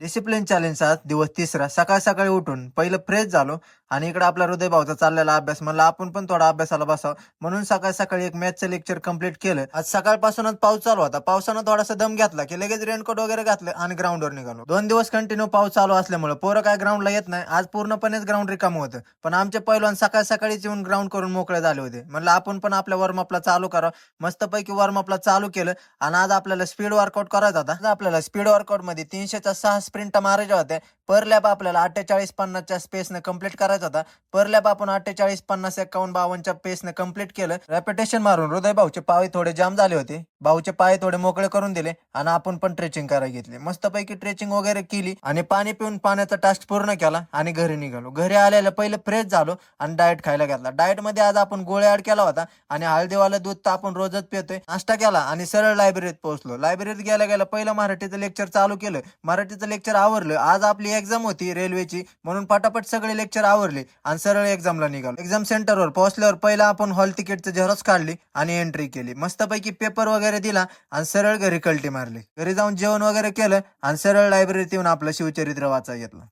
Discipline चॅलेंजचा दिवस तिसरा. सकाळ सकाळी उठून पहिलं फ्रेश झालो आणि इकडे आपला हृदय भाऊचा चाललेला अभ्यास, म्हणलं आपण पण थोडा अभ्यासाला बसावं, म्हणून सकाळ सकाळी एक मॅथचं लेक्चर कंप्लीट केलं. आज सकाळपासूनच पाऊस चालू होता, पावसानं थोडासा दम घेतला की लगेच रेनकोट वगैरे घातलं आणि ग्राउंडवर निघालो. 2 दिवस कंटिन्यू पाऊस चालू असल्यामुळे पोरं काय ग्राउंडला येत नाही. आज पूर्णपणेच ग्राउंड रिकामं होतं, पण आमचे पैलवान सकाळ सकाळीच येऊन ग्राउंड करून मोकळे झाले होते. म्हणलं आपण पण आपल्या वॉर्मअपला चालू करावं. मस्तपैकी वॉर्मअपला चालू केलं आणि आज आपल्याला स्पीड वर्कआउट करायचा होता. आज आपल्याला स्पीड वर्कआउट मध्ये 300च्या 6 स्प्रिंट मारायच्या होत्या. पर लॅप आपल्याला 48-50च्या स्पेसने कंप्लीट करायचा होता. पर लॅप आपण 48-50-51-52च्या पेसने कंप्लीट केलं. रेपिटेशन मारून हृदय भाऊचे पाय थोडे जाम झाले होते, भाऊचे पाय थोडे मोकळे करून दिले आणि आपण पण ट्रेचिंग करायला घेतली. मस्तपैकी ट्रेचिंग वगैरे केली आणि पाणी पिऊन पाण्याचा टास्क पूर्ण केला आणि घरी निघालो. घरी आलेलं पहिले फ्रेश झालो आणि डाएट खायला घेतला. डाएट मध्ये आज आपण गोळे ऍड केला होता आणि हळदीवालं दूध तर आपण रोजच पितोय. नाश्ता केला आणि सरळ लायब्ररीत पोहोचलो. लायब्ररीत गेल्या गेल्या पहिलं मराठीचं लेक्चर चालू केलं. मराठीचं लेक्चर आवरलं. आज आपली एक्झाम होती रेल्वेची, म्हणून पटापट सगळे लेक्चर आवरले आणि सरळ एक्झामला निघालो. एक्झाम सेंटरवर पोहोचल्यावर पहिला आपण हॉल तिकीटचं झेरॉक्स काढली आणि एंट्री केली. मस्तपैकी पेपर वगैरे दिला आणि सरळ घरी कल्टी मारली. घरी जाऊन जेवण वगैरे केलं आणि सरळ लायब्ररीत येऊन आपलं शिवचरित्र वाचायला घेतलं.